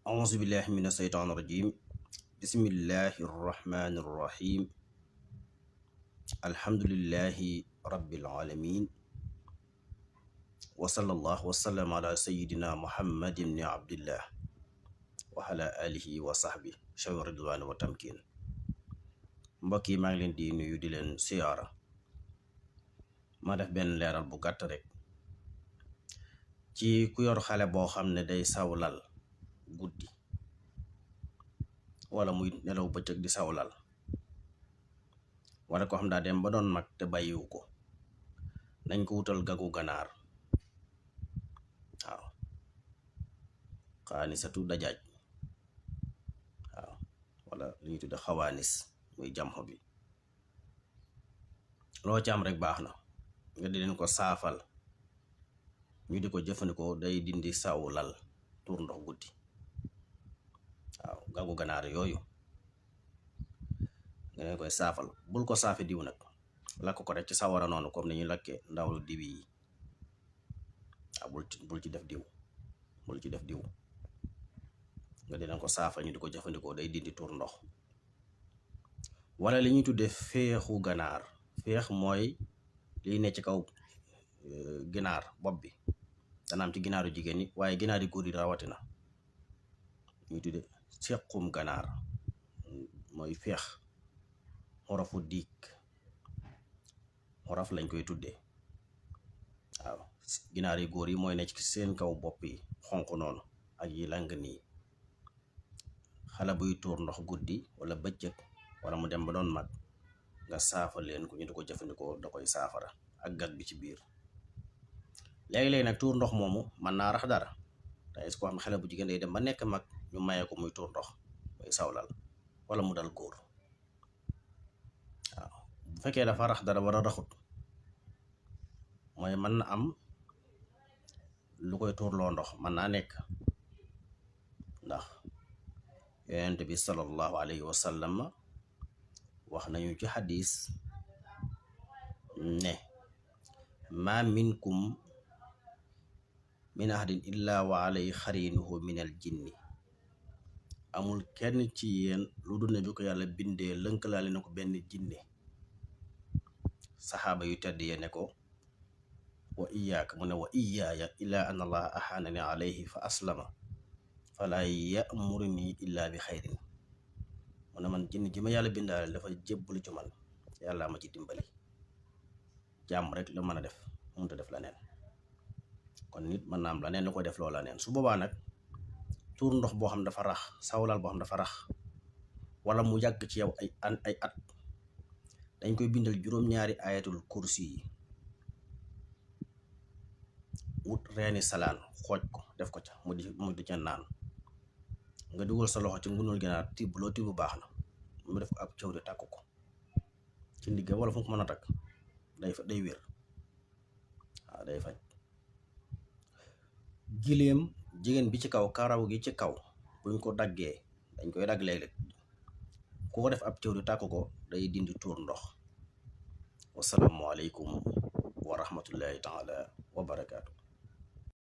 auzu billahi min asheytaan irajim bismillahi irrahmani irrahim alhamdulillahi rabbil alamin wa sallallahu wa sallam ala sayidina muhammad ibni abdillah wa ala alihi wa sahbi shawi ridwan wa tamkin. mbokk yi maa ngi leen di nuyu di leen siyaara. ma def benn leeral bu gàtt rek ci ku yor xale boo xam ne day sawlal guddi wala muy nelaw bëccëg di sawlal, wala ko xam daa dem ba doon mag te bàyyiwu ko, nañ ko wutal gagu ganaar. waaw xaanisatu dajaaj, waaw wala li ñuy tudde xawaanis muy jamxo bi. loo ci am rek baax na, nga di leen ko saafal ñu di ko jëfandikoo, day dindi sawlal tuur ndox guddi. waaw gagu ganaar yooyu nga leen koy saafal. bul ko saafi diw nag, lakk ko rek ci sawara noonu comme ni ñuy lakkee ndawlu diwi yi. waaw bul ci def diw, bul ci def diw. nga di leen ko saafal ñu di ko jëfandikoo, day dindi tuur ndox. wala li ñuy tuddee féexu ganaar. féex mooy liy ne ci kaw ginaar bopp bi, dana am ci ginaaru jigéen ñi, waaye ginaar yi góor yi rawatina. ñuy tudde sequm ganaar mooy féex, xorofu diig, xorof lañ koy tuddee. waaw ginaar yi góor yi mooy ne ci seen kaw bopp yi xonq noonu ak yi lang nii. xale buy tuur ndox guddi wala bëccëg wala mu dem ba doon mag, nga saafal leen ko ñu di ko jëfandikoo, da koy saafara ak gat bi ci biir. léegi-léegi nag tuur ndox moomu mën naa rax dara. te est-ce que xam xale bu jigéen day dem ba nekk mag ñu maye ko muy tuur ndox muy sawlal, wala mu dal góor. waaw bu fekkee dafa rax dara war a raxut, mooy mën na am lu koy tuurloo ndox, mën naa nekk ndax yonent bi sallallahu alayhi wa sallam wax nañu ci xadis ne ma minkum min ahadin illa wa alayhi xarinuhu min al jinni. amul kenn ci yéen lu dul ne bi ko yàlla bindee lënkalaale na ko benn jinne. saxaaba yu tedd ye ne ko wa iyaaka, mu ne wa iyaaya illa an allah ahanani alayhi fa aslama fala yamuruni illa bi xayrin. mu ne man jinne ji ma yàlla bindaale dafa jébbalu ci man, yàlla ma ci dimbali. jàmm rek la mën a def, mënut a def la neen. kon nit mën naa am la neen lu koy def loola neen. su boobaa nag tuur ndox boo xam dafa rax, sawlal boo xam dafa rax, wala mu yàgg ci yow ay at, dañ koy bindal juróom-ñaari ayatul kursi yi. wut reeni salaan xooj ko def ko ca mu di ca naan. nga dugal sa loxo ci ngunul ginaar, tibb loo tibb baax na, mu def ko ab cëw di tàkk ko ci ndigga wala fu mu ko mën a takk, day wér. waaw day faj. giléem jigéen bi ci kaw, karaw gi ci kaw buñ ko daggee, dañ koy dagg léeg-léeg, ku ko def ab cëw di tàkk ko, day dindi tuur ndox. wasalaamu aleykum wa rahmatullahi taala wa barakaatu.